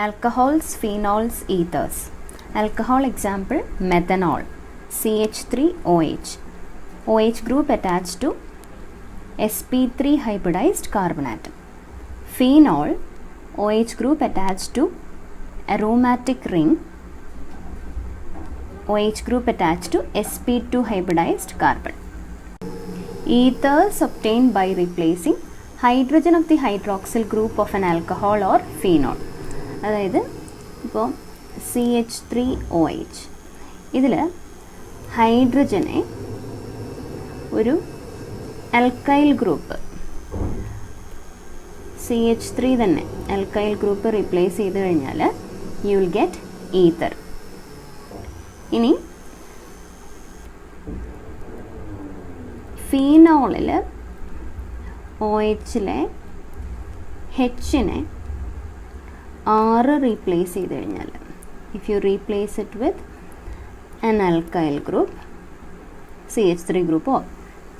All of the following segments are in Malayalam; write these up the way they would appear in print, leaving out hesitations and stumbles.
Alcohols, phenols, ethers. Alcohol example methanol, CH3OH. OH group attached to sp3 hybridized carbon atom. Phenol, OH group attached to aromatic ring, OH group attached to sp2 hybridized carbon. Ethers obtained by replacing hydrogen of the hydroxyl group of an alcohol or phenol. അതായത് ഇപ്പോൾ CH3OH ഇതിൽ ഹൈഡ്രജനെ ഒരു ആൽക്കൈൽ ഗ്രൂപ്പ് CH3 തന്നെ ആൽക്കൈൽ ഗ്രൂപ്പ് റീപ്ലേസ് ചെയ്ത് കഴിഞ്ഞാൽ യു വിൽ ഗെറ്റ് ഈതർ. ഇനി ഫീനോളിൽ OHലെ Hനെ R റീപ്ലേസ് ചെയ്ത് കഴിഞ്ഞാൽ, if you replace it with an alkyl group CH3 ഗ്രൂപ്പോ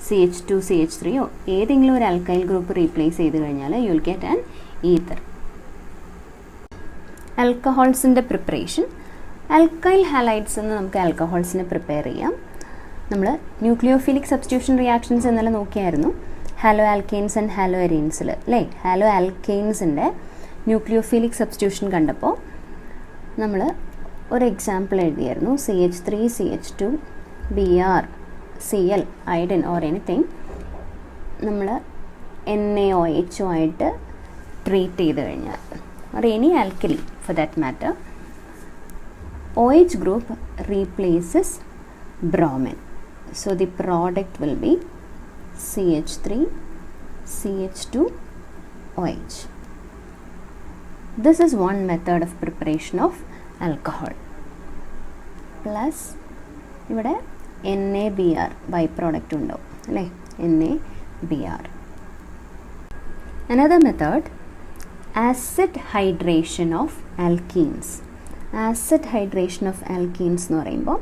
CH2 CH3യോ ഏതെങ്കിലും ഒരു ആൽക്കൈൽ ഗ്രൂപ്പ് റീപ്ലേസ് ചെയ്ത് കഴിഞ്ഞാൽ you will get an ether. ആൽക്കഹോൾസിൻ്റെ പ്രിപ്പറേഷൻ. ആൽക്കൈൽ ഹാലൈഡ്സ് എന്ന് നമുക്ക് ആൽക്കഹോൾസിനെ പ്രിപ്പയർ ചെയ്യാം. നമ്മൾ ന്യൂക്ലിയോഫിലിക് സബ്സ്റ്റിറ്റ്യൂഷൻ റിയാക്ഷൻസ് ഇന്നലെ നോക്കിയായിരുന്നു, ഹാലോ ആൽക്കെയിൻസ് ആൻഡ് ഹാലോ എറീൻസിൽ അല്ലേ. ഹാലോ ആൽക്കെയിൻസിൻ്റെ ന്യൂക്ലിയോഫിലിക് സബ്സ്റ്റിറ്റ്യൂഷൻ കണ്ടപ്പോൾ നമ്മൾ ഒരു എക്സാമ്പിൾ എഴുതിയായിരുന്നു. CH3 CH2 Br Cl iodine or anything നമ്മൾ NaOH ആയിട്ട് ട്രീറ്റ് ചെയ്ത് കഴിഞ്ഞാൽ, or any alkali for that matter, OH group replaces bromine. So the product will be CH3 CH2OH. This is one method of preparation of alcohol. Plus ഇവിടെ NaBr byproduct ഉണ്ടാവും അല്ലേ, NaBr. Another method, acid hydration of alkenes. Acid hydration of alkenes എന്ന് പറയുമ്പോൾ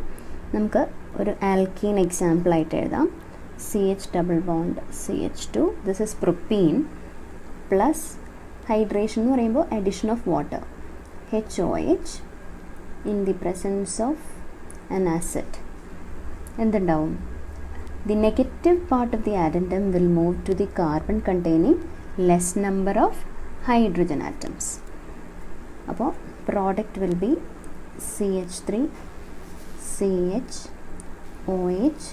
നമുക്ക് ഒരു ആൽക്കീൻ എക്സാമ്പിൾ ആയിട്ട് എഴുതാം. CH double bond CH2, this is propene, plus hydration എന്ന് പറയുമ്പോൾ addition of water HOH in the presence of an acid. എന്തുണ്ടാവും? The negative part of the addendum will move to the carbon containing less number of hydrogen atoms. അപ്പോൾ product will be CH3 CH OH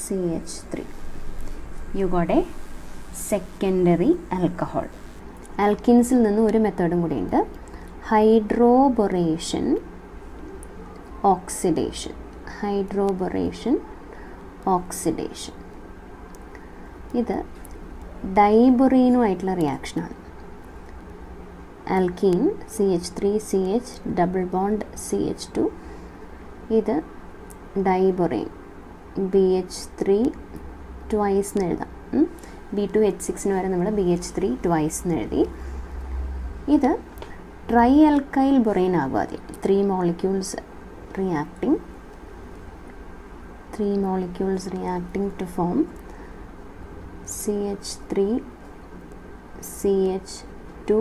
CH3. You got a secondary alcohol. ആൽക്കിൻസിൽ നിന്ന് ഒരു മെത്തേഡും കൂടി ഉണ്ട്, ഹൈഡ്രോബൊറേഷൻ ഓക്സിഡേഷൻ. ഹൈഡ്രോബൊറേഷൻ ഓക്സിഡേഷൻ ഇത് ഡൈബൊറീനുമായിട്ടുള്ള റിയാക്ഷനാണ്. Alkene CH3 CH double bond CH2, ഇത് ഡൈബൊറീൻ BH3 ട്വൈസ് എന്ന് എഴുതാം. B2H6 വരെ നമ്മൾ BH3 ട്വൈസ് എന്ന് എഴുതി. ഇത് ട്രൈ ആൽക്കൈൽ ബൊറൈൻ ആകും ആദ്യം. 3 molecules reacting to form CH3 CH2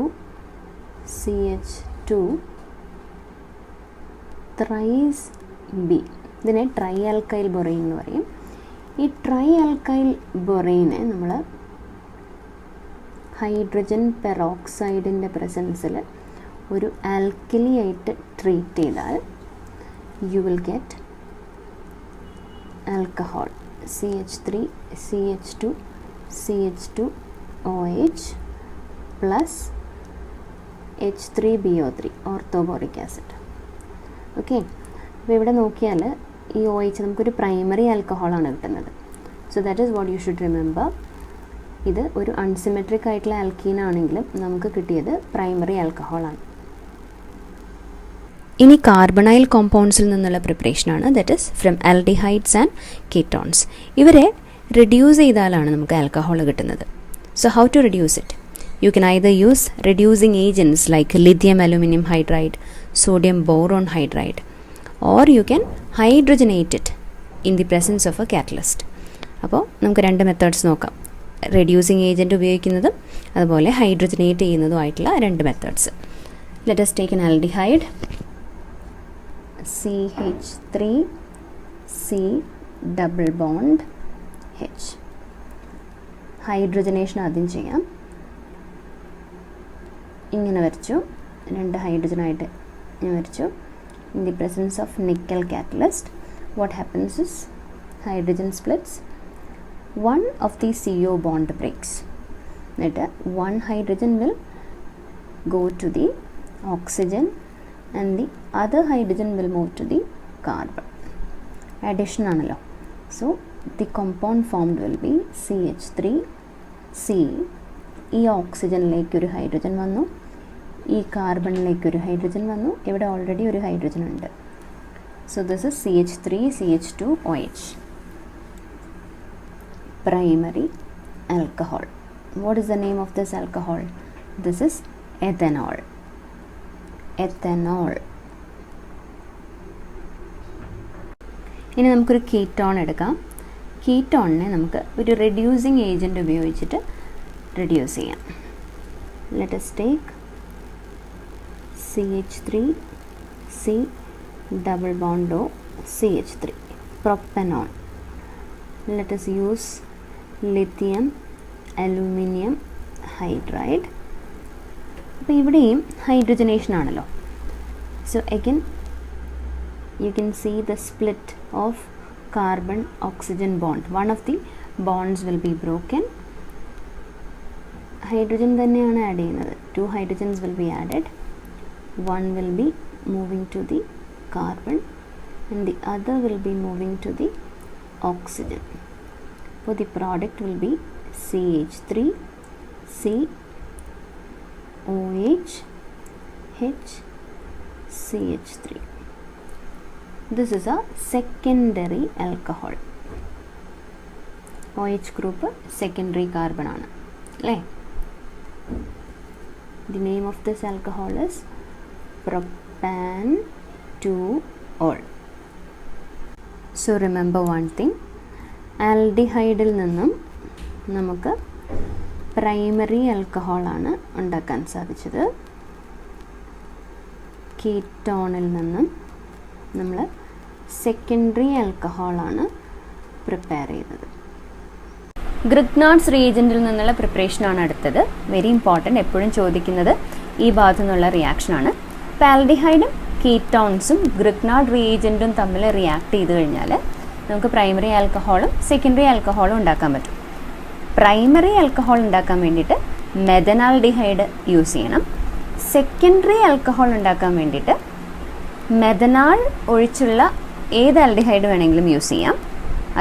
CH2 thrice B. ഇതിനെ ട്രൈ ആൽക്കൈൽ ബൊറൈൻ എന്ന് പറയും. ഈ ട്രൈ ആൽക്കൈൽ ബൊറൈനെ നമ്മൾ ഹൈഡ്രജൻ പെറോക്സൈഡിൻ്റെ പ്രസൻസിൽ ഒരു ആൽക്കലി ആയിട്ട് ട്രീറ്റ് ചെയ്താൽ U will get alcohol CH3 CH2 CH2OH plus H3BO3 orthoboric acid. Okay, അപ്പോൾ ഇവിടെ നോക്കിയാൽ ഈ OH നമുക്കൊരു പ്രൈമറി ആൽക്കഹോളാണ് കിട്ടുന്നത്. So that is what you should remember. ഇത് ഒരു അൺസിമെട്രിക് ആയിട്ടുള്ള ആൽക്കീനാണെങ്കിലും നമുക്ക് കിട്ടിയത് പ്രൈമറി ആൽക്കഹോളാണ്. ഇനി കാർബണൈൽ കോമ്പൗണ്ട്സിൽ നിന്നുള്ള പ്രിപ്പറേഷനാണ്, that is from aldehydes and ketones. ഇവരെ റിഡ്യൂസ് ചെയ്താലാണ് നമുക്ക് ആൽക്കഹോൾ കിട്ടുന്നത്. So how to reduce it? You can either use reducing agents like lithium aluminum hydride, sodium boron hydride, or you can hydrogenate it in the presence of a catalyst. അപ്പോൾ നമുക്ക് രണ്ട് മെത്തേഡ്സ് നോക്കാം, റെഡ്യൂസിങ് ഏജൻറ്റ് ഉപയോഗിക്കുന്നതും അതുപോലെ ഹൈഡ്രജനേറ്റ് ചെയ്യുന്നതുമായിട്ടുള്ള രണ്ട് methods. Let us take an aldehyde. CH3 C double bond H. Hydrogenation ആദ്യം ചെയ്യാം. ഇങ്ങനെ വരച്ചു, 2 ഹൈഡ്രജനായിട്ട് ഞാൻ വരച്ചു. In the presence of nickel catalyst, what happens is hydrogen splits, one of the CO bond breaks. എന്നിട്ട് 1 hydrogen will go to the oxygen and the other hydrogen will move to the carbon. Addition ആണല്ലോ. So the compound formed will be CH3 C. ഈ ഓക്സിജനിലേക്ക് ഒരു ഹൈഡ്രജൻ വന്നു, ഈ കാർബണിലേക്ക് ഒരു ഹൈഡ്രജൻ വന്നു, ഇവിടെ ഓൾറെഡി ഒരു ഹൈഡ്രജൻ ഉണ്ട്. So this is CH3 CH2 OH. Primary alcohol. What is the name of this alcohol? This is ethanol. ethanol. ഇനി നമുക്കൊരു കീറ്റോൺ എടുക്കാം. കീറ്റോണിനെ നമുക്ക് ഒരു റെഡ്യൂസിങ് ഏജൻറ്റ് ഉപയോഗിച്ചിട്ട് റെഡ്യൂസ് ചെയ്യാം. Let us take CH3 C double bond O CH3 propanol. Let us use lithium aluminum hydride. അപ്പോൾ ഇവിടെയും ഹൈഡ്രജനേഷൻ ആണല്ലോ. So again you can see the split of carbon oxygen bond. One of the bonds will be broken. Hydrogen തന്നെയാണ് ആഡ് ചെയ്യുന്നത്. 2 hydrogens will be added. One will be moving to the carbon and the other will be moving to the oxygen. So the product will be CH3 C OH H CH3. This is a secondary alcohol. OH group secondary carbon ആണ് അല്ലേ? The name of this alcohol is propan2ol. So remember one thing, ആൽഡിഹൈഡിൽ നിന്നും നമുക്ക് പ്രൈമറി ആൽക്കഹോളാണ് ഉണ്ടാക്കാൻ സാധിച്ചത്. കീറ്റോണിൽ നിന്നും നമ്മൾ സെക്കൻഡറി ആൽക്കഹോളാണ് പ്രിപ്പയർ ചെയ്തത്. ഗ്രിഗ്നാർഡ്സ് റിയേജൻറ്റിൽ നിന്നുള്ള പ്രിപ്പറേഷനാണ് അടുത്തത്. വെരി ഇമ്പോർട്ടൻറ്റ്, എപ്പോഴും ചോദിക്കുന്നത് ഈ ഭാഗത്തു നിന്നുള്ള റിയാക്ഷനാണ്. അപ്പോൾ ആൽഡിഹൈഡും കീറ്റോൺസും ഗ്രിഗ്നാർഡ് റിയേജൻറ്റും തമ്മിൽ റിയാക്ട് ചെയ്ത് കഴിഞ്ഞാൽ നമുക്ക് പ്രൈമറി ആൽക്കഹോളും സെക്കൻഡറി ആൽക്കഹോളും ഉണ്ടാക്കാൻ പറ്റും. പ്രൈമറി ആൽക്കഹോൾ ഉണ്ടാക്കാൻ വേണ്ടിയിട്ട് മെഥനാൽഡിഹൈഡ് യൂസ് ചെയ്യണം. സെക്കൻഡറി ആൽക്കഹോൾ ഉണ്ടാക്കാൻ വേണ്ടിയിട്ട് മെഥനാൾ ഒഴിച്ചുള്ള ഏത് ആൽഡിഹൈഡ് വേണമെങ്കിലും യൂസ് ചെയ്യാം.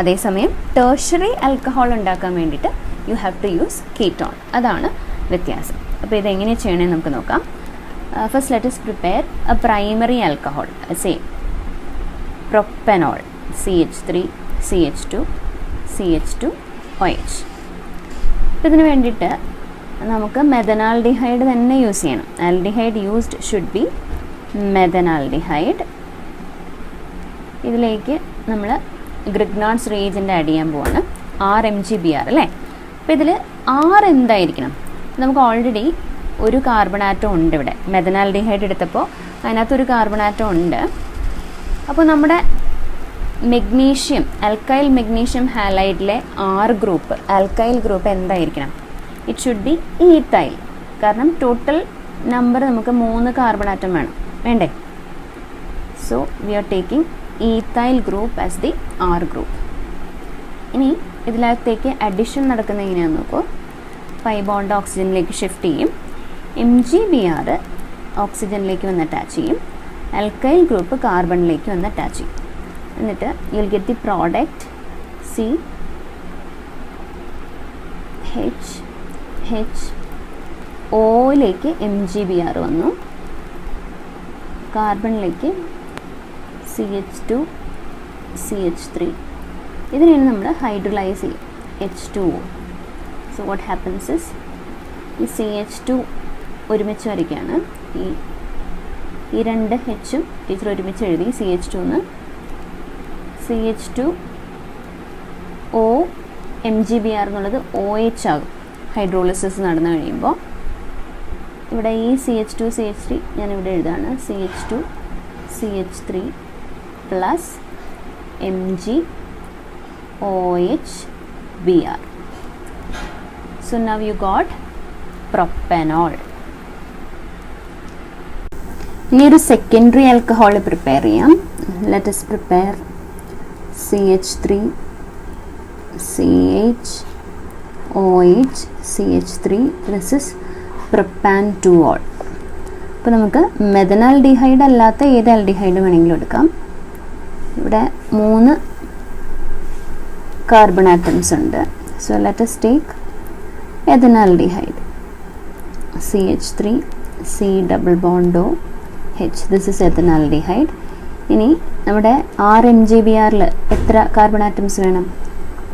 അതേസമയം ടേർഷ്യറി ആൽക്കഹോൾ ഉണ്ടാക്കാൻ വേണ്ടിയിട്ട് you have to use ketone. അതാണ് വ്യത്യാസം. അപ്പോൾ ഇതെങ്ങനെ ചെയ്യണമെന്ന് നമുക്ക് നോക്കാം. First let us prepare a primary alcohol, say propanol CH3 CH2 CH2 OH. അപ്പോൾ ഇതിന് വേണ്ടിയിട്ട് നമുക്ക് മെഥനാൽഡിഹൈഡ് തന്നെ യൂസ് ചെയ്യണം. Aldehyde used should be methanaldehyde. ഇതിലേക്ക് നമ്മൾ ഗ്രിഗ്നാർഡ്സ് റിയേജൻ്റ് ആഡ് ചെയ്യാൻ പോവാണ്. 6 mg/br അല്ലേ? അപ്പോൾ ഇതിൽ 6 എന്തായിരിക്കണം? നമുക്ക് ഓൾറെഡി ഒരു കാർബൺ ആറ്റം ഉണ്ട് ഇവിടെ. മെഥനാൽഡിഹൈഡ് എടുത്തപ്പോൾ അതിനകത്തൊരു കാർബൺ ആറ്റം ഉണ്ട്. അപ്പോൾ നമ്മുടെ മെഗ്നീഷ്യം, ആൽക്കൈൽ മെഗ്നീഷ്യം ഹാലൈഡിലെ R ഗ്രൂപ്പ്, ആൽക്കൈൽ ഗ്രൂപ്പ് എന്തായിരിക്കണം? It should be ethyl. കാരണം ടോട്ടൽ നമ്പർ നമുക്ക് 3 കാർബൺ ആറ്റം വേണ്ടേ? So we are taking ethyl group as the R group. ഇനി ഇതിനകത്തേക്ക് അഡിഷൻ നടക്കുന്ന എങ്ങനെയാണെന്ന് നോക്കൂ. 5 ബോണ്ട് ഓക്സിജനിലേക്ക് ഷിഫ്റ്റ് ചെയ്യും. mg/br ഓക്സിജനിലേക്ക് വന്ന് അറ്റാച്ച് ചെയ്യും. ആൽക്കൈൽ ഗ്രൂപ്പ് കാർബണിലേക്ക് വന്ന് അറ്റാച്ച് ചെയ്യും. എന്നിട്ട് U will get the product CH ഓയിലേക്ക് mg/br വന്നു. കാർബണിലേക്ക് CH2 CH3. ഇതിനെയാണ് നമ്മൾ ഹൈഡ്രലൈസ് ചെയ്യും H2O. So what happens is ഈ CH2 ഒരുമിച്ച് വരയ്ക്കുകയാണ്. ഈ 2 Hഉം ടീച്ചർ ഒരുമിച്ച് എഴുതി. CH2 CH2O mg/br എന്നുള്ളത് OH ആകും ഹൈഡ്രോളിസിസ് നടന്നു കഴിയുമ്പോൾ. ഇവിടെ ഈ CH2CH3 ഞാനിവിടെ എഴുതാണ്. CH2CH3 plus MgOH(Br). So now you got propanol. ഇനി ഒരു സെക്കൻഡറി ആൽക്കഹോൾ പ്രിപ്പയർ ചെയ്യാം. Let us prepare CH3CHOH(CH3). This is propan2ol. അപ്പോൾ നമുക്ക് മെഥനാൽഡിഹൈഡ് അല്ലാത്ത ഏത് ആൽഡിഹൈഡ് വേണമെങ്കിലും എടുക്കാം. ഇവിടെ 3 കാർബൺ ആറ്റംസ് ഉണ്ട്. So let us take ethanaldehyde. CH3C double bond OH. This is ethanaldehyde. ഇനി നമ്മുടെ RMGBRൽ എത്ര കാർബൺ ആറ്റംസ് വേണം?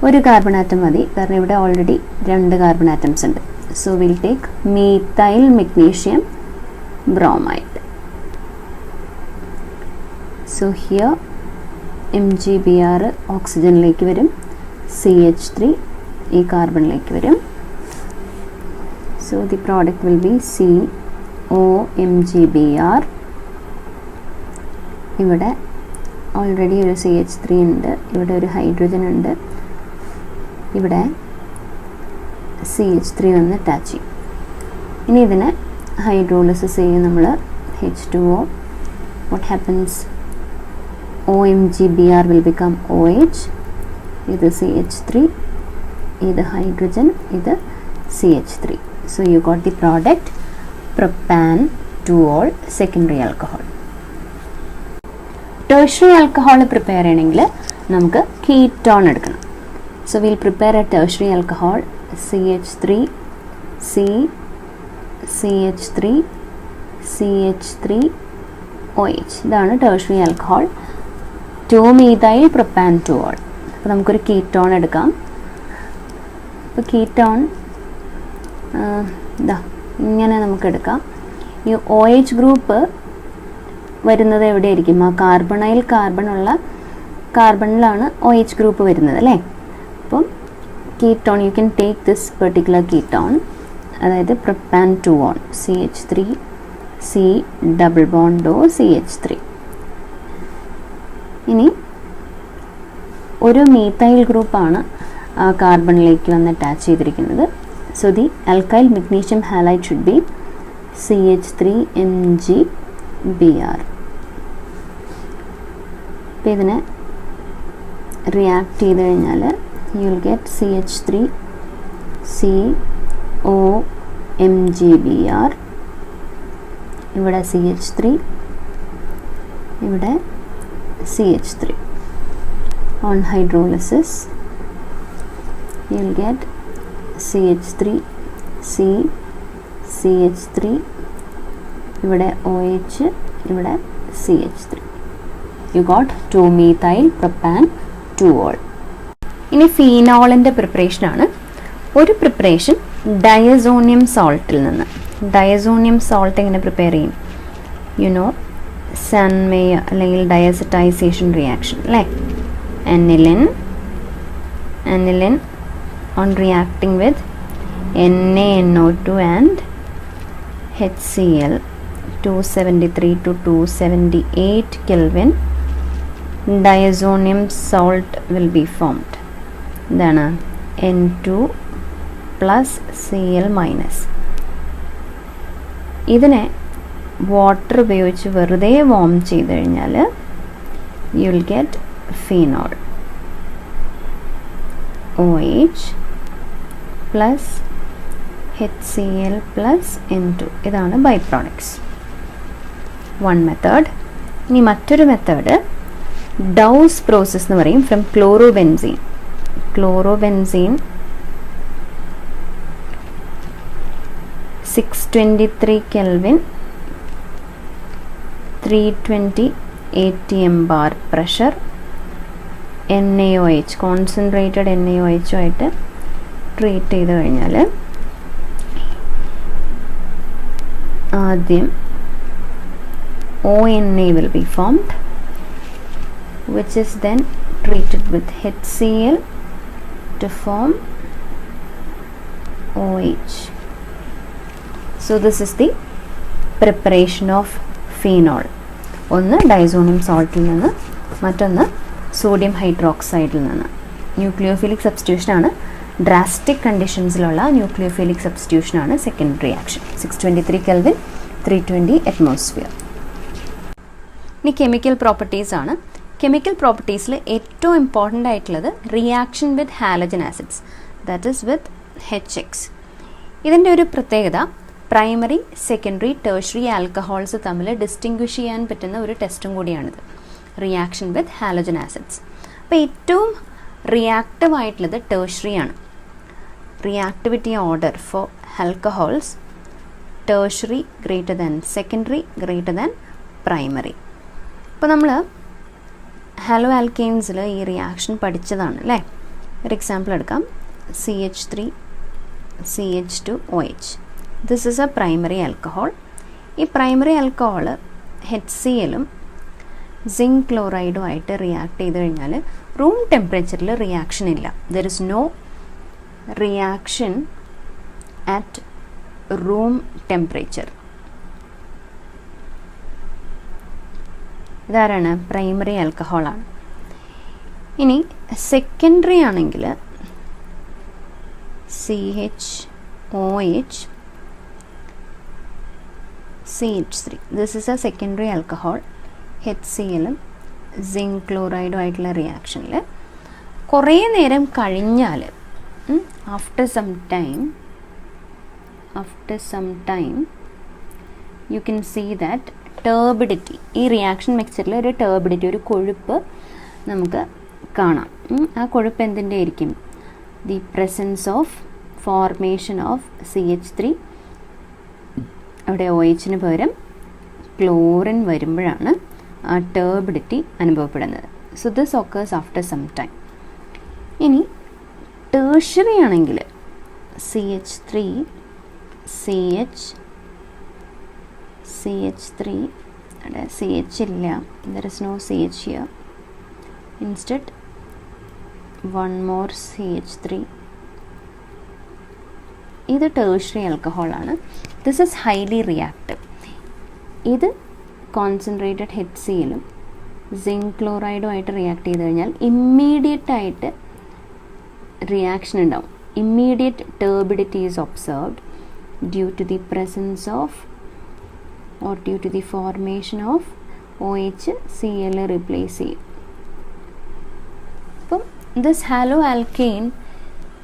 ഒരു കാർബൺ ആറ്റം മതി, കാരണം ഇവിടെ ഓൾറെഡി 2 കാർബൺ ആറ്റംസ് ഉണ്ട്. So will take methyl magnesium bromide. So here MgBr ഓക്സിജനിലേക്ക് വരും, CH3 ഈ കാർബണിലേക്ക് വരും. So the product will be COMgBr. ഇവിടെ ഓൾറെഡി ഒരു CH3 ഉണ്ട്, ഇവിടെ ഒരു ഹൈഡ്രജൻ ഉണ്ട്, ഇവിടെ CH3 വന്ന് അറ്റാച്ച് ചെയ്യും. ഇനി ഇതിനെ ഹൈഡ്രോളിസിസ് ചെയ്യും നമ്മൾ. H2O. What happens? OMgBr will become OH. ഇത് CH3, ഇത് ഹൈഡ്രജൻ, ഇത് CH3. So you got the product propan2ol, secondary alcohol. Tertiary alcohol prepare ചെയ്യണമെങ്കിൽ നമുക്ക് കീറ്റോൺ എടുക്കണം. So we'll prepare a tertiary alcohol. CH3C CH3 CH3OH. ഇതാണ് tertiary alcohol. 2-methyl propan2ol. അപ്പോൾ നമുക്കൊരു കീറ്റോൺ എടുക്കാം. അപ്പോൾ കീറ്റോൺ ഇങ്ങനെ നമുക്ക് എടുക്കാം. ഈ OH ഗ്രൂപ്പ് വരുന്നത് എവിടെയായിരിക്കും? ആ കാർബണൈൽ കാർബണുള്ള കാർബണിലാണ് OH ഗ്രൂപ്പ് വരുന്നത് അല്ലേ? അപ്പം ketone, you can take this particular ketone, അതായത് propan2ol, CH3C double bond OCH3. ഇനി ഒരു മീഥൈൽ ഗ്രൂപ്പാണ് ആ കാർബണിലേക്ക് വന്ന് അറ്റാച്ച് ചെയ്തിരിക്കുന്നത്. So the alkyl magnesium halide should be CH3MgBr. അപ്പോൾ ഇതിനെ റിയാക്ട് ചെയ്ത് കഴിഞ്ഞാൽ you will get CH3COMgBr. ഇവിടെ CH3, ഇവിടെ CH3. On hydrolysis you will get CH3C CH3, ഇവിടെ OH, ഇവിടെ CH3. You got 2-methyl propan2ol. ഇനി ഫീനോളിൻ്റെ പ്രിപ്പറേഷനാണ്. ഒരു പ്രിപ്പറേഷൻ ഡയസോണിയം സോൾട്ടിൽ നിന്ന്. ഡയസോണിയം സോൾട്ട് എങ്ങനെ പ്രിപ്പയർ ചെയ്യും? യുനോ സൺമേയർ അല്ലെങ്കിൽ ഡയസറ്റൈസേഷൻ റിയാക്ഷൻ അല്ലേ? aniline on reacting with NaNO2 and HCl 273 to 278 Kelvin, diazonium salt will be formed. ഇതാണ് N2 plus Cl minus. ഇതിനെ വാട്ടർ ഉപയോഗിച്ച് വെറുതെ വാം ചെയ്ത് കഴിഞ്ഞാൽ you will get phenol, OH plus HCl plus N2. ഇതാണ് ബൈ പ്രോഡക്ട്സ്. One method. ഇനി മറ്റൊരു മെത്തേഡ് ഡൗസ് പ്രോസസ് എന്ന് പറയും. From chlorobenzene 623 Kelvin 320 atm bar pressure NaOH concentrated NaOH ആയിട്ട് ട്രീറ്റ് ചെയ്ത് കഴിഞ്ഞാൽ ആദ്യം ONA will be formed, which is then treated with HCl to form OH. So this is the preparation of phenol. ഒന്ന് ഡൈസോണിയം സോൾട്ടിൽ നിന്ന്, മറ്റൊന്ന് സോഡിയം ഹൈഡ്രോക്സൈഡിൽ നിന്ന്. ന്യൂക്ലിയോഫിലിക് സബ്സ്റ്റിറ്റ്യൂഷനാണ്. ഡ്രാസ്റ്റിക് കണ്ടീഷൻസിലുള്ള ന്യൂക്ലിയോഫിലിക് സബ്സ്റ്റിറ്റ്യൂഷനാണ് സെക്കൻഡ് റിയാക്ഷൻ. 623 kelvin, 320 atmosphere. ഇനി കെമിക്കൽ പ്രോപ്പർട്ടീസ് ആണ്. കെമിക്കൽ പ്രോപ്പർട്ടീസിൽ ഏറ്റവും ഇമ്പോർട്ടൻ്റ് ആയിട്ടുള്ളത് reaction with halogen acids, that is with HX. ഇതിൻ്റെ ഒരു പ്രത്യേകത പ്രൈമറി, സെക്കൻഡറി, ടേഴ്സറി ആൽക്കഹോൾസ് തമ്മിൽ ഡിസ്റ്റിങ്വിഷ് ചെയ്യാൻ പറ്റുന്ന ഒരു ടെസ്റ്റും കൂടിയാണിത്, റിയാക്ഷൻ വിത്ത് ഹാലജൻ ആസിഡ്സ്. അപ്പോൾ ഏറ്റവും റിയാക്റ്റീവ് ആയിട്ടുള്ളത് ടേഴ്സറി ആണ്. Reactivity order for alcohols tertiary greater than secondary greater than primary. അപ്പോൾ നമ്മൾ ഹാലോ ആൽക്കെയിൻസിൽ ഈ റിയാക്ഷൻ പഠിച്ചതാണ് അല്ലേ. ഒരു എക്സാമ്പിൾ എടുക്കാം. CH3 CH2OH. This is a primary alcohol. ഈ പ്രൈമറി ആൽക്കഹോൾ HCl-ഉം സിങ്ക് ക്ലോറൈഡും ആയിട്ട് റിയാക്ട് ചെയ്ത് കഴിഞ്ഞാൽ റൂം ടെമ്പറേച്ചറിൽ റിയാക്ഷൻ ഇല്ല. There is no reaction at room temperature. ഇതാരാണ്? പ്രൈമറി ആൽക്കഹോളാണ്. ഇനി സെക്കൻഡറി ആണെങ്കിൽ CHOH CH3. This is a secondary alcohol. HCl-ഉം സിങ്ക് ക്ലോറൈഡും ആയിട്ടുള്ള റിയാക്ഷനിൽ കുറേ നേരം കഴിഞ്ഞാൽ after some time you can see that turbidity, ഈ റിയാക്ഷൻ മിക്സ്ചറിൽ ഒരു ടേർബിഡിറ്റി, ഒരു കൊഴുപ്പ് നമുക്ക് കാണാം. ആ കൊഴുപ്പ് എന്തിൻ്റെ ആയിരിക്കും? The presence of formation of CH3, അവിടെ OH-ന് പകരം ക്ലോറിൻ വരുമ്പോഴാണ് ആ ടേർബിഡിറ്റി അനുഭവപ്പെടുന്നത്. So this occurs after some time. ഇനി ടേഴ്സറി ആണെങ്കിൽ CH3 അവിടെ CH ഇല്ല, there is no CH here, instead one more CH3. ഇത് ടേഴ്സറി ആൽക്കഹോളാണ്. This is highly reactive. ഇത് കോൺസെൻട്രേറ്റഡ് HCl-ഉം സിങ്ക് ക്ലോറൈഡും ആയിട്ട് റിയാക്ട് ചെയ്ത് കഴിഞ്ഞാൽ ഇമ്മീഡിയറ്റ് ആയിട്ട് റിയാക്ഷൻ ഉണ്ടാവും. Immediate turbidity is observed due to the presence of or due to the formation of OHCl replace ചെയ്യും. അപ്പം this haloalkane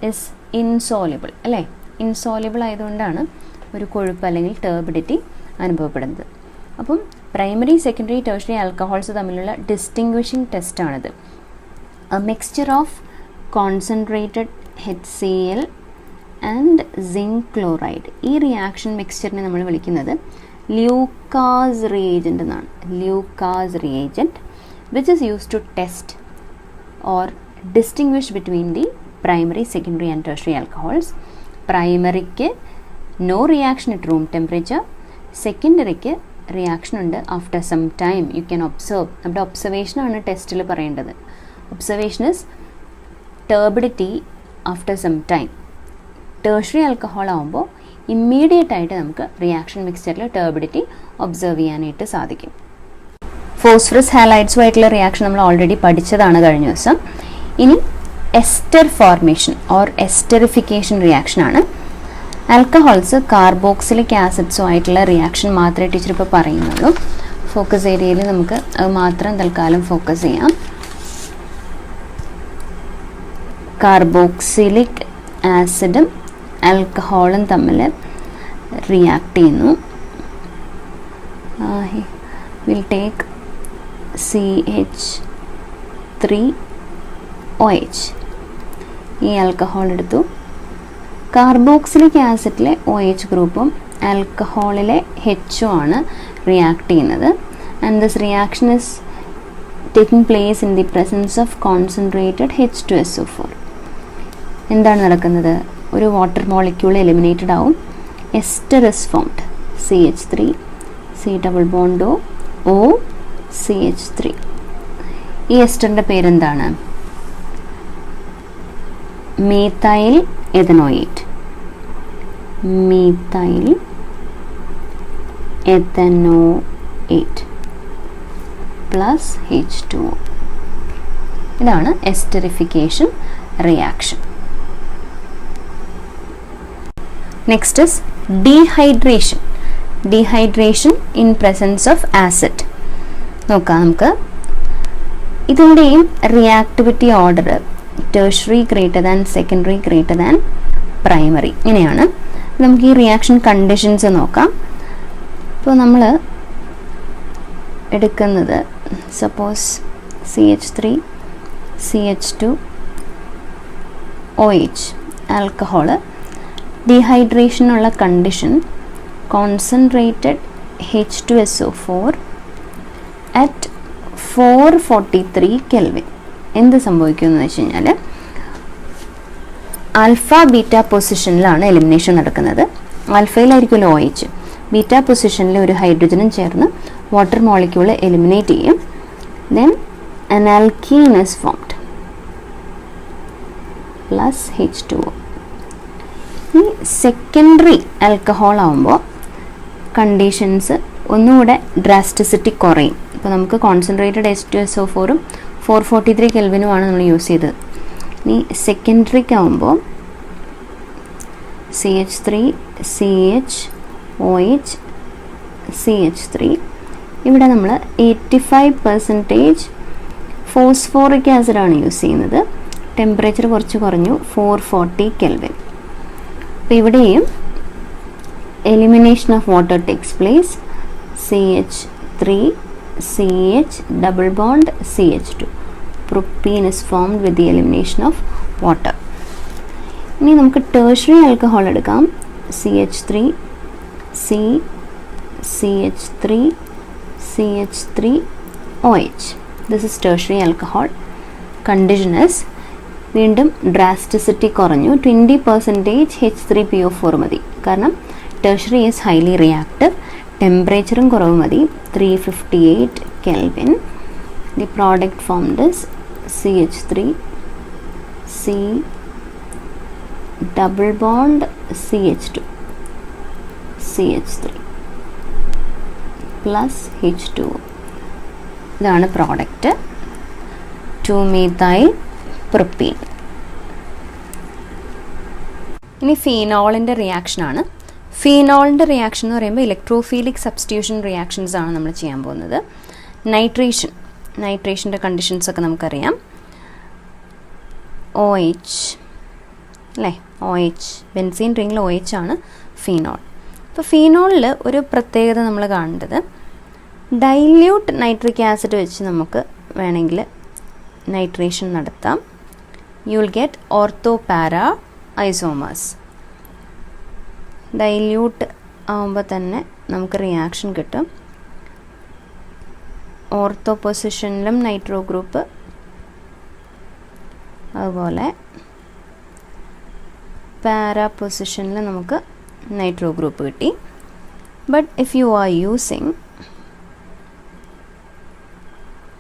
is insoluble അല്ലേ. ഇൻസോളിബിൾ ആയതുകൊണ്ടാണ് ഒരു കൊഴുപ്പ് അല്ലെങ്കിൽ ടേർബിഡിറ്റി അനുഭവപ്പെടുന്നത്. അപ്പം പ്രൈമറി, സെക്കൻഡറി, ടേഴ്സറി ആൽക്കഹോൾസ് തമ്മിലുള്ള ഡിസ്റ്റിങ്വിഷിംഗ് ടെസ്റ്റാണിത്. A mixture of concentrated HCl and zinc chloride. ഈ റിയാക്ഷൻ മിക്സ്ചറിനെ നമ്മൾ വിളിക്കുന്നത് ല്യൂക്കാസ് റിയേജൻ്റ് എന്നാണ്. Lucas reagent which is use to test or distinguish between the primary, secondary and tertiary alcohols. പ്രൈമറിക്ക് no reaction at room temperature, സെക്കൻഡറിക്ക് റിയാക്ഷൻ ഉണ്ട് after some time. You can observe. നമ്മുടെ ഒബ്സർവേഷനാണ് ടെസ്റ്റിൽ പറയേണ്ടത്. Observation is turbidity after some time. Tertiary alcohol ആകുമ്പോൾ ഇമ്മീഡിയറ്റ് ആയിട്ട് നമുക്ക് റിയാക്ഷൻ മിക്സ്ചറിൽ ടേർബിഡിറ്റി ഒബ്സർവ് ചെയ്യാനായിട്ട് സാധിക്കും. ഫോസ്ഫറസ് ഹാലൈഡ്സുമായിട്ടുള്ള റിയാക്ഷൻ നമ്മൾ ഓൾറെഡി പഠിച്ചതാണ് കഴിഞ്ഞ ദിവസം. ഇനി ester formation or esterification reaction ആണ്. ആൽക്കഹോൾസ് കാർബോക്സിലിക് ആസിഡ്സുമായിട്ടുള്ള റിയാക്ഷൻ മാത്രമേ ടീച്ചർ ഇപ്പോൾ പറയുന്നുള്ളൂ. ഫോക്കസ് ഏരിയയിൽ നമുക്ക് അത് മാത്രം തൽക്കാലം ഫോക്കസ് ചെയ്യാം. കാർബോക്സിലിക് ആസിഡും ആൽക്കഹോളും തമ്മിൽ റിയാക്ട് ചെയ്യുന്നു. Will take CH3OH. ഈ ആൽക്കഹോൾ എടുത്തു. കാർബോക്സിലിക് ആസിഡിലെ OH ഗ്രൂപ്പും ആൽക്കഹോളിലെ H-ഉം ആണ് റിയാക്ട് ചെയ്യുന്നത്. And this reaction is taking place in the presence of concentrated H2SO4. എന്താണ് നടക്കുന്നത്? ഒരു വാട്ടർ മോളിക്യൂൾ എലിമിനേറ്റഡ് ആവും. Ester is formed. CH3 C double bond O CH3. ഈ എസ്റ്ററിൻ്റെ പേരെന്താണ്? Methyl ethanoate. Methyl ethanoate plus H2O. ഇതാണ് esterification reaction. Next is dehydration. Dehydration in presence of acid. നോക്കാം നമുക്ക് ഇതിൻ്റെയും reactivity order tertiary greater than secondary greater than primary ഇങ്ങനെയാണ്. നമുക്ക് ഈ റിയാക്ഷൻ കണ്ടീഷൻസ് നോക്കാം. ഇപ്പോൾ നമ്മൾ എടുക്കുന്നത് suppose CH3 CH2 OH alcohol. ഡീഹൈഡ്രേഷനുള്ള condition concentrated H2SO4 at 443 Kelvin. എന്ത് സംഭവിക്കുമെന്ന് വെച്ച് കഴിഞ്ഞാൽ ആൽഫ ബീറ്റ പൊസിഷനിലാണ് എലിമിനേഷൻ നടക്കുന്നത്. ആൽഫയിലായിരിക്കുമല്ലോ OH. ബീറ്റ പൊസിഷനിൽ ഒരു ഹൈഡ്രജനും ചേർന്ന് വാട്ടർ മോളിക്യൂൾ എലിമിനേറ്റ് ചെയ്യും. Then an alkene is formed plus H2O. ഈ സെക്കൻഡറി ആൽക്കഹോൾ ആകുമ്പോൾ കണ്ടീഷൻസ് ഒന്നുകൂടെ ഡ്രാസ്റ്റിസിറ്റി കുറയും. ഇപ്പോൾ നമുക്ക് കോൺസെൻട്രേറ്റഡ് H2SO4 443 കെൽവിനുമാണ് നമ്മൾ യൂസ് ചെയ്തത്. ഇനി സെക്കൻഡറിക്ക് ആകുമ്പോൾ CH3 CH OH CH3 ഇവിടെ നമ്മൾ 85% ഫോസ്ഫോറിക് ആസിഡാണ് യൂസ് ചെയ്യുന്നത്. ടെമ്പറേച്ചർ കുറച്ച് കുറഞ്ഞു 440 കെൽവിൻ. അപ്പോൾ ഇവിടെയും elimination of water takes place. CH3 CH double bond CH2. Propene is formed with the elimination of water. ഇനി നമുക്ക് tertiary alcohol എടുക്കാം. CH3 C CH3 CH3 OH. This is tertiary alcohol. Condition is വീണ്ടും ഡ്രാസ്റ്റിസിറ്റി കുറഞ്ഞു 20% H3PO4 മതി. കാരണം tertiary is highly reactive. ടെമ്പറേച്ചറും കുറവ് മതി 358 Kelvin. The product formed is CH3 C double bond CH2 CH3 plus H2O. ഇതാണ് പ്രോഡക്റ്റ് 2-methyl propene. ഇനി ഫീനോളിൻ്റെ റിയാക്ഷനാണ്. ഫീനോളിൻ്റെ റിയാക്ഷൻ എന്ന് പറയുമ്പോൾ ഇലക്ട്രോഫീലിക് സബ്സ്റ്റിറ്റ്യൂഷൻ റിയാക്ഷൻസ് ആണ് നമ്മൾ ചെയ്യാൻ പോകുന്നത്. നൈട്രേഷൻ്റെ കണ്ടീഷൻസൊക്കെ നമുക്കറിയാം. OH അല്ലേ, OH ബെൻസീൻ റിങ്ങിൽ OH ആണ് ഫീനോൾ. അപ്പോൾ ഫീനോളിൽ ഒരു പ്രത്യേകത നമ്മൾ കാണേണ്ടത് ഡൈല്യൂട്ട് നൈട്രിക് ആസിഡ് വെച്ച് നമുക്ക് വേണമെങ്കിൽ നൈട്രേഷൻ നടത്താം. You will get ortho para isomers. Dilute ആകുമ്പോൾ തന്നെ നമുക്ക് റിയാക്ഷൻ കിട്ടും. ഓർത്തോ പൊസിഷനിലും നൈട്രോ ഗ്രൂപ്പ്, അതുപോലെ പാരാ പൊസിഷനിൽ നമുക്ക് നൈട്രോ ഗ്രൂപ്പ് കിട്ടി. But if you are using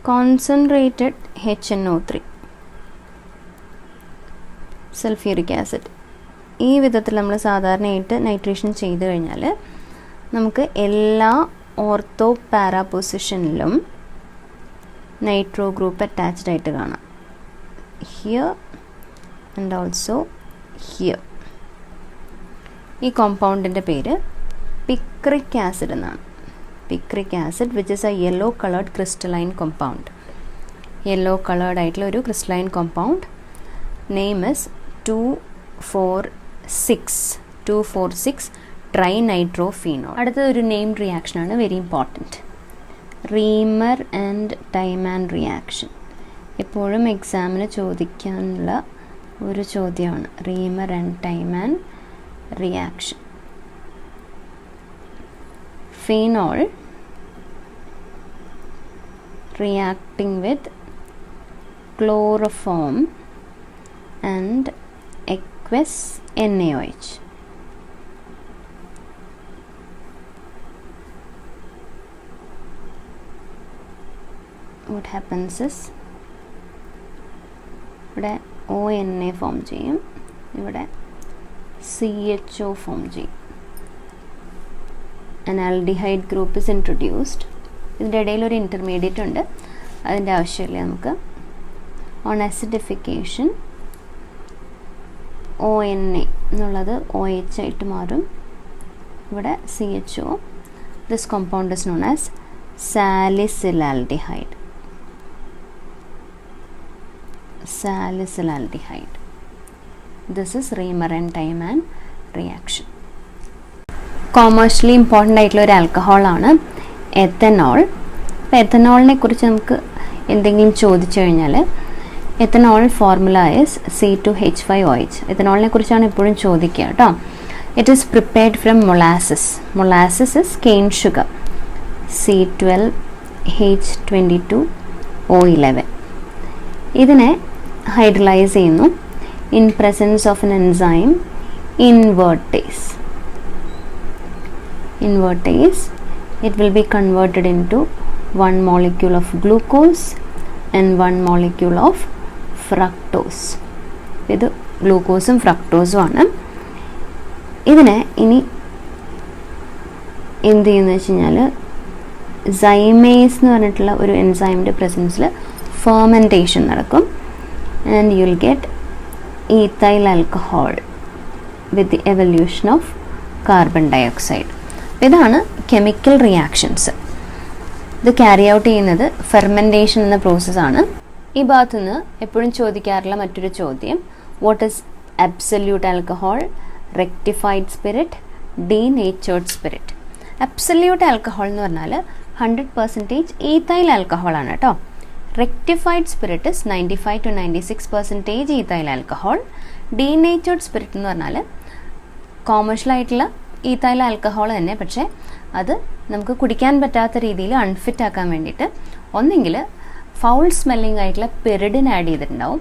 concentrated HNO3 sulphuric acid, ഈ വിധത്തിൽ നമ്മൾ സാധാരണയായിട്ട് നൈട്രേഷൻ ചെയ്ത് കഴിഞ്ഞാൽ നമുക്ക് എല്ലാ ഓർത്തോ പാരാ പൊസിഷനിലും നൈട്രോ ഗ്രൂപ്പ് അറ്റാച്ച്ഡ് ആയിട്ട് കാണാം. Here and also here. ഈ കോമ്പൗണ്ടിൻ്റെ പേര് പിക്രിക് ആസിഡ് എന്നാണ്. Picric acid which is a yellow coloured crystalline compound. Yellow coloured ആയിട്ടുള്ള ഒരു crystalline compound. Name is 246 trinitrophenol. അടുത്തത് ഒരു നെയിംഡ് റിയാക്ഷനാണ്, very important. Reimer and Tiemann reaction. എപ്പോഴും എക്സാമിന് ചോദിക്കാനുള്ള ഒരു ചോദ്യമാണ് Reimer and Tiemann reaction. Phenol reacting with chloroform and aqueous NaOH. What happens is ഇവിടെ ONA ഫോം ചെയ്യും, ഇവിടെ CHO ഫോം ചെയ്യും. an aldehyde group is introduced. ഇതിൻ്റെ ഇടയിൽ ഒരു ഇൻ്റർമീഡിയറ്റ് ഉണ്ട്, അതിൻ്റെ ആവശ്യമില്ല നമുക്ക്. ഓൺ ആസിഡിഫിക്കേഷൻ ONA എന്നുള്ളത് OH ആയിട്ട് മാറും. ഇവിടെ CHO. This compound is known as salicylaldehyde. Salicylaldehyde. This is Reamer and Tiemann reaction. Commercially important ആയിട്ടുള്ള ഒരു ആൽക്കഹോൾ ആണ് എത്തനോൾ. അപ്പോൾ എത്തനോളിനെ കുറിച്ച് നമുക്ക് എന്തെങ്കിലും ചോദിച്ചു കഴിഞ്ഞാൽ എത്തനോൾ ഫോർമുല is C2H5OH. എത്തനോളിനെ കുറിച്ചാണ് എപ്പോഴും ചോദിക്കുക കേട്ടോ. It is prepared from molasses. Molasses is cane sugar C12H22O11. ഇതിനെ ഹൈഡ്രലൈസ് ചെയ്യുന്നു in presence of an enzyme invertase. Invertase, it will be converted into one molecule of glucose and one molecule of fructose. ഇത് ഗ്ലൂക്കോസും ഫ്രക്ടോസും ആണ്. ഇതിനെ ഇനി എന്ത് ചെയ്യുന്നത് വെച്ച് കഴിഞ്ഞാൽ സൈമേസ് എന്ന് പറഞ്ഞിട്ടുള്ള ഒരു എൻസൈമിൻ്റെ പ്രസൻസിൽ ഫെർമെൻറ്റേഷൻ നടക്കും. And you will get ethyl alcohol with the evolution of carbon dioxide. ഇതാണ് കെമിക്കൽ റിയാക്ഷൻസ്. ഇത് ക്യാരി ഔട്ട് ചെയ്യുന്നത് ഫെർമെൻറ്റേഷൻ എന്ന പ്രോസസ്സാണ്. ഈ ഭാഗത്തു നിന്ന് എപ്പോഴും ചോദിക്കാറുള്ള മറ്റൊരു ചോദ്യം, what is absolute alcohol, rectified spirit, denatured spirit. Absolute alcohol എന്ന് പറഞ്ഞാൽ 100% ഈഥൈൽ ആൽക്കഹോൾ ആണ് കേട്ടോ. Rectified spirit is 95 to 96% ethyl alcohol. Denatured spirit എന്ന് പറഞ്ഞാൽ കോമേഴ്ഷ്യൽ ആയിട്ടുള്ള ഈഥൈൽ ആൽക്കഹോൾ തന്നെ, പക്ഷേ അത് നമുക്ക് കുടിക്കാൻ പറ്റാത്ത രീതിയിൽ അൺഫിറ്റ് ആക്കാൻ വേണ്ടിയിട്ട് ഒന്നെങ്കിൽ ഫൗൾ സ്മെല്ലിംഗ് ആയിട്ടുള്ള പെരിഡിൻ ആഡ് ചെയ്തിട്ടുണ്ടാവും,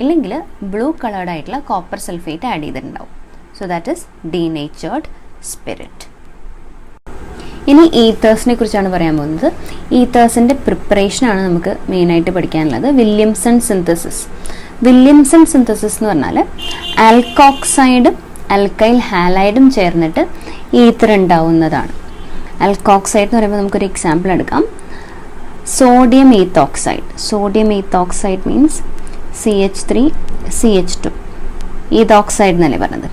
ഇല്ലെങ്കിൽ ബ്ലൂ കളേർഡ് ആയിട്ടുള്ള കോപ്പർ സൾഫേറ്റ് ആഡ് ചെയ്തിട്ടുണ്ടാവും. So that is denatured spirit. ഇനി ഈത്തേഴ്സിനെ കുറിച്ചാണ് പറയാൻ പോകുന്നത്. ഈത്തേഴ്സിൻ്റെ പ്രിപ്പറേഷനാണ് നമുക്ക് മെയിനായിട്ട് പഠിക്കാനുള്ളത്. Williamson synthesis. വില്യംസൺ സിന്തസിസ് എന്ന് പറഞ്ഞാൽ ആൽക്കോക്സൈഡും അൽക്കൈൽ ഹാലൈഡും ചേർന്നിട്ട് ഈത്തർ ഉണ്ടാവുന്നതാണ്. ആൽക്കോക്സൈഡ് എന്ന് പറയുമ്പോൾ നമുക്കൊരു എക്സാമ്പിൾ എടുക്കാം. Sodium ethoxide. Sodium ethoxide means CH3CH2. Ethoxide എന്നല്ലേ പറഞ്ഞത്,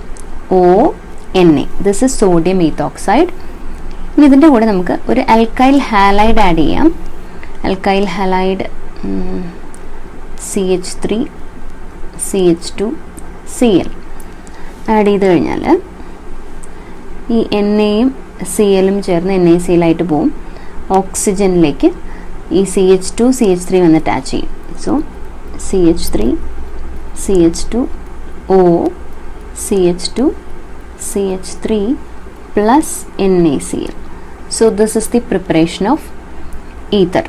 ONA. This is sodium ethoxide. ഇനി ഇതിൻ്റെ കൂടെ നമുക്ക് ഒരു അൽക്കൈൽ ഹാലൈഡ് ആഡ് ചെയ്യാം. അൽക്കൈൽ ഹാലൈഡ് CH3CH2Cl ആഡ് ചെയ്ത് കഴിഞ്ഞാൽ ഈ NAയും Clയും ചേർന്ന് NaCl ആയിട്ട് പോവും. ഓക്സിജനിലേക്ക് ഈ CH2CH3 വന്ന് അറ്റാച്ച് ചെയ്യും. So CH3CH2O CH2CH3 plus NaCl. So this is the preparation of ether.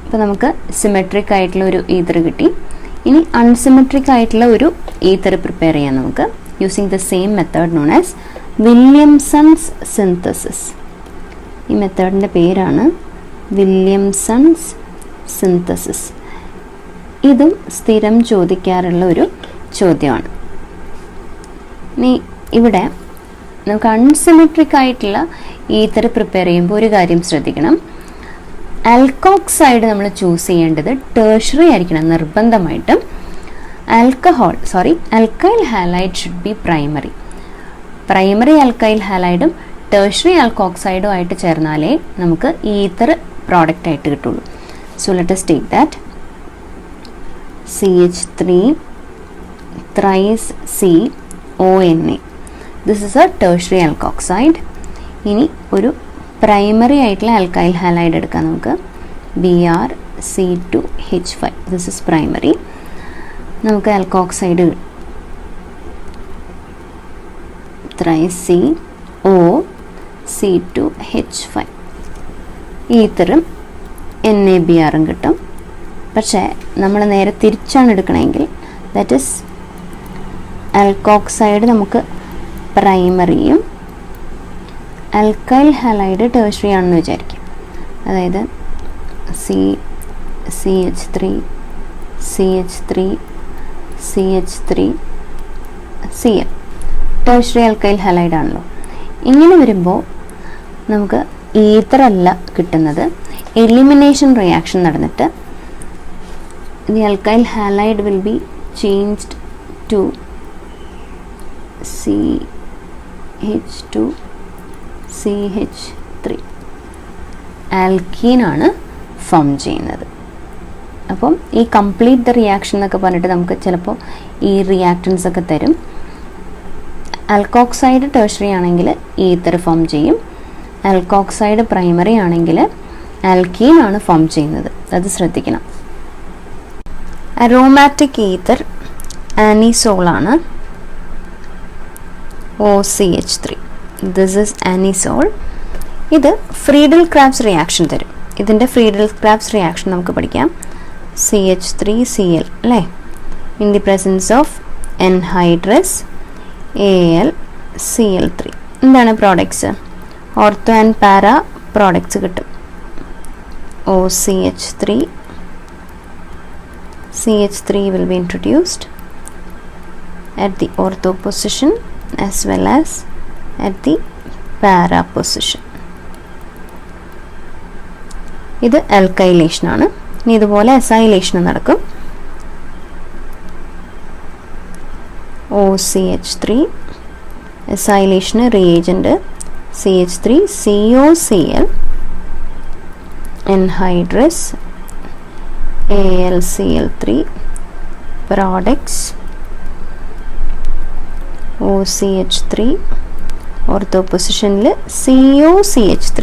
അപ്പോൾ നമുക്ക് സിമെട്രിക് ആയിട്ടുള്ള ഒരു ഈതർ കിട്ടി. ഇനി അൺസിമെട്രിക് ആയിട്ടുള്ള ഒരു ഈതർ പ്രിപ്പയർ ചെയ്യാം നമുക്ക് using the same method known as Williamson's synthesis. ഈ മെത്തേഡിൻ്റെ പേരാണ് വില്യംസൺസ് സിന്തസിസ്. ഇതും സ്ഥിരം ചോദിക്കാറുള്ള ഒരു ചോദ്യമാണ്. ഇനി ഇവിടെ നമുക്ക് അൺസിമെട്രിക് ആയിട്ടുള്ള ഈതർ പ്രിപ്പയർ ചെയ്യുമ്പോൾ ഒരു കാര്യം ശ്രദ്ധിക്കണം. ആൽക്കോക്സൈഡ് നമ്മൾ ചൂസ് ചെയ്യേണ്ടത് ടേർഷ്യറി ആയിരിക്കണം നിർബന്ധമായിട്ടും. Alkyl halide should be primary. Primary alkyl ഹാലൈഡും ടേർഷ്യറി ആൽക്കോക്സൈഡും ആയിട്ട് ചേർന്നാലേ നമുക്ക് ഈതർ പ്രോഡക്റ്റ് ആയിട്ട് കിട്ടുള്ളൂ. So let us take that CH3 thrice CONA. This is a tertiary alkoxide. ഇനി ഒരു പ്രൈമറി ആയിട്ടുള്ള അൽക്കൈൽ ഹാലൈഡ് എടുക്കാം നമുക്ക്. BrC2H5. This is primary. നമുക്ക് ആൽക്കോക്സൈഡ് C2H5. ഈത്തറും NaBrഉം കിട്ടും. പക്ഷേ നമ്മൾ നേരെ തിരിച്ചാണ് എടുക്കണമെങ്കിൽ ദാറ്റ് ഇസ് ആൽക്കോക്സൈഡ് നമുക്ക് പ്രൈമറിയും അൽക്കൈൽ ഹാലൈഡ് ടേർഷ്യറി ആണെന്ന് വിചാരിക്കും. അതായത് CH3CH3Cl ടേർഷ്യറി അൽക്കൈൽ ഹാലൈഡ് ആണല്ലോ. ഇങ്ങനെ വരുമ്പോൾ നമുക്ക് ഈതർ അല്ല കിട്ടുന്നത്. എലിമിനേഷൻ റിയാക്ഷൻ നടന്നിട്ട് the alkyl halide will be changed to CH2CH3 alkene ആണ് ഫോം ചെയ്യുന്നത്. അപ്പം ഈ കംപ്ലീറ്റ് ദ റിയാക്ഷൻ എന്നൊക്കെ പറഞ്ഞിട്ട് നമുക്ക് ചിലപ്പോൾ ഈ റിയാക്റ്റൻസ് ഒക്കെ തരും. ആൽക്കോക്സൈഡ് ടെർഷറി ആണെങ്കിൽ ഈതർ ഫോം ചെയ്യും, ആൽക്കോക്സൈഡ് പ്രൈമറി ആണെങ്കിൽ ആൽക്കീൻ ആണ് ഫോം ചെയ്യുന്നത്. അത് ശ്രദ്ധിക്കണം. അരോമാറ്റിക് ഈതർ ആനിസോൾ ആണ്, OCH3. This is anisole. ഇത് ഫ്രീഡൽ ക്രാബ്സ് റിയാക്ഷൻ തരും. ഇതിൻ്റെ ഫ്രീഡൽ ക്രാബ്സ് റിയാക്ഷൻ നമുക്ക് പഠിക്കാം. CH3Cl അല്ലേ, in the presence of anhydrous AlCl3. എന്താണ് products? Ortho and para products കിട്ടും. OCH3, CH3 will be introduced at the ortho position as well as at the para position. ഇത് alkylation ആണ്. ഇനി ഇതുപോലെ acylation നടക്കും. OCH3 acylation reagent CH3COCl anhydrous AlCl3 products OCH3 ortho positionൽ COCH3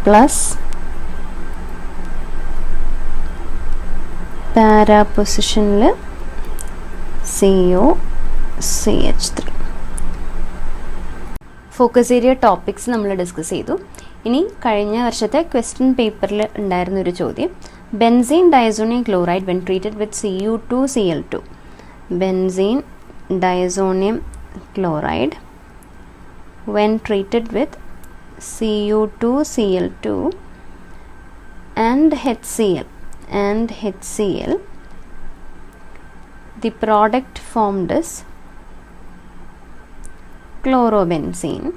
plus para positionൽ COCH3. Focus area topics നമ്മൾ ഡിസ്കസ് ചെയ്തു. ഇനി കഴിഞ്ഞ വർഷത്തെ ക്വസ്റ്റ്യൻ പേപ്പറിൽ ഉണ്ടായിരുന്നൊരു ചോദ്യം, benzene diazonium chloride when treated with Cu2Cl2. Benzene diazonium chloride when treated with Cu2Cl2 and HCl, the product formed is chlorobenzene.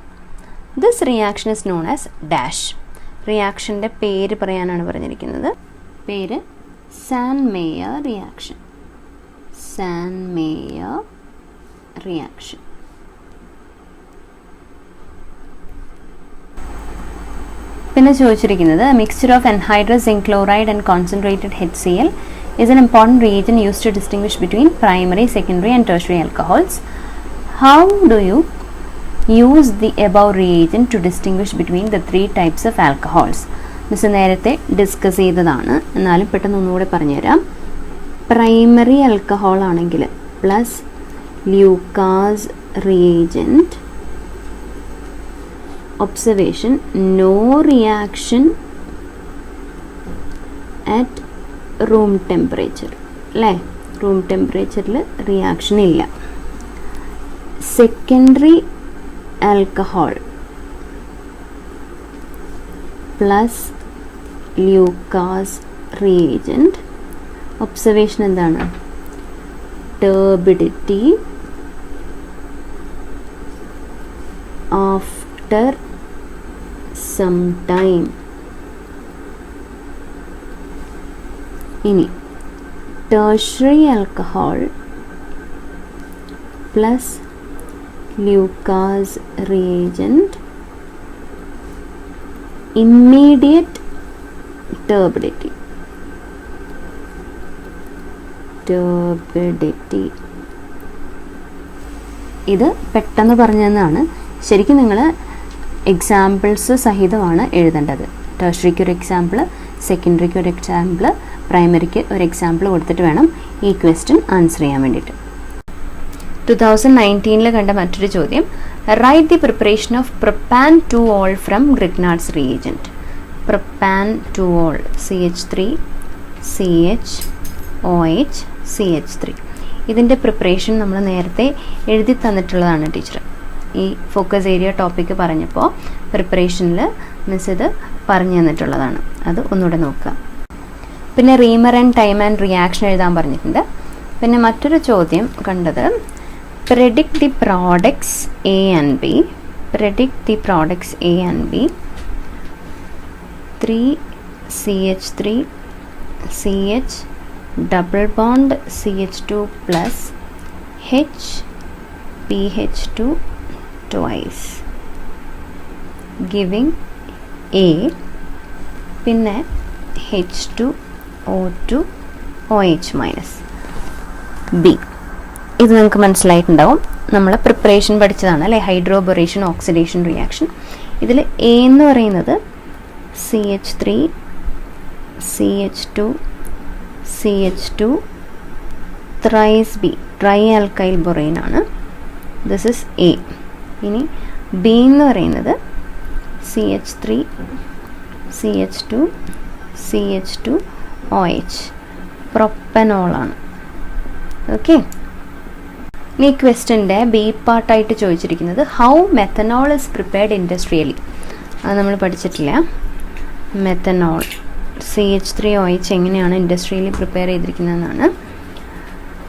This reaction is known as dash. റിയാക്ഷൻ്റെ പേര് പറയാനാണ് പറഞ്ഞിരിക്കുന്നത്. പേര് സാൻമേയർ റിയാക്ഷൻ. സാൻമേയർ റിയാക്ഷൻ. പിന്നെ ചോദിച്ചിരിക്കുന്നത് mixture of anhydrous zinc chloride and concentrated HCl is an important reagent used to distinguish between primary, secondary and tertiary alcohols. How do you use the above reagent to distinguish between the three types of alcohols? Miss നേരത്തെ ഡിസ്കസ് ചെയ്തതാണ്, എന്നാലും പെട്ടെന്ന് ഒന്നുകൂടെ പറഞ്ഞുതരാം. പ്രൈമറി ആൽക്കഹോൾ ആണെങ്കിൽ plus Lucas reagent, observation no reaction at room temperature അല്ലേ, റൂം ടെമ്പറേച്ചറിൽ റിയാക്ഷൻ ഇല്ല. Secondary alcohol plus Lucas reagent, observation എന്താണ്? Turbidity after some time. ഇനി tertiary alcohol plus Lucas reagent, immediate turbidity. ഇത് പെട്ടെന്ന് പറഞ്ഞതെന്നാണ്. ശരിക്കും നിങ്ങൾ എക്സാമ്പിൾസ് സഹിതമാണ് എഴുതേണ്ടത്. ടേർഷറിക്ക് ഒരു എക്സാമ്പിൾ, സെക്കൻഡറിക്ക് ഒരു എക്സാമ്പിൾ, പ്രൈമറിക്ക് ഒരു എക്സാമ്പിൾ കൊടുത്തിട്ട് വേണം ഈ ക്വസ്റ്റ്യൻ ആൻസർ ചെയ്യാൻ വേണ്ടിയിട്ട്. 2019 കണ്ട മറ്റൊരു ചോദ്യം, write the preparation of propan 2-ol from Grignard's reagent. Propan 2-ol CH3 CHOH CH3. ഇതിൻ്റെ പ്രിപ്പറേഷൻ നമ്മൾ നേരത്തെ എഴുതി തന്നിട്ടുള്ളതാണ് ടീച്ചർ. ഈ ഫോക്കസ് ഏരിയ ടോപ്പിക്ക് പറഞ്ഞപ്പോൾ പ്രിപ്പറേഷനിൽ മിസ് ഇത് പറഞ്ഞു തന്നിട്ടുള്ളതാണ്. അത് ഒന്നുകൂടെ നോക്കുക. പിന്നെ Reimer and time and reaction എഴുതാൻ പറഞ്ഞിട്ടുണ്ട്. പിന്നെ മറ്റൊരു ചോദ്യം കണ്ടത്, predict the products A and B Predict the products A and B. 3CH3 CH double bond CH2 plus H PH2 twice, giving A, പിന്നെ H2O2 OH minus B. ഇത് നിങ്ങൾക്ക് മനസ്സിലായിട്ടുണ്ടാവും. നമ്മൾ പ്രിപ്പറേഷൻ പഠിച്ചതാണ് അല്ലേ, ഹൈഡ്രോബൊറേഷൻ ഓക്സിഡേഷൻ റിയാക്ഷൻ. ഇതിൽ എ എന്ന് പറയുന്നത് CH3 CH2 CH2 thrice B, tri alkyl borane ആണ്. This is A. ഇനി ബി എന്ന് പറയുന്നത് CH3 CH2 CH2 OH, പ്രൊപ്പനോളാണ്. Okay. ഈ ക്വസ്റ്റ്യൻ്റെ ബി പാർട്ടായിട്ട് ചോദിച്ചിരിക്കുന്നത് how methanol is prepared industrially. അത് നമ്മൾ പഠിച്ചിട്ടില്ല. മെത്തനോൾ CH3OH എങ്ങനെയാണ് ഇൻഡസ്ട്രിയലി പ്രിപ്പയർ ചെയ്തിരിക്കുന്നതെന്നാണ്.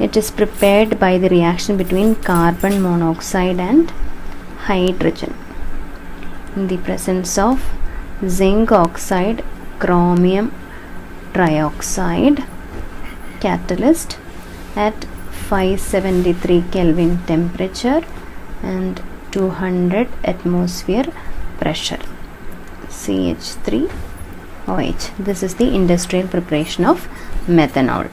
It is prepared by the reaction between carbon monoxide and hydrogen in the presence of zinc oxide, chromium trioxide catalyst at 573 Kelvin temperature and 200 atmosphere pressure. CH3OH. This is the industrial preparation of methanol.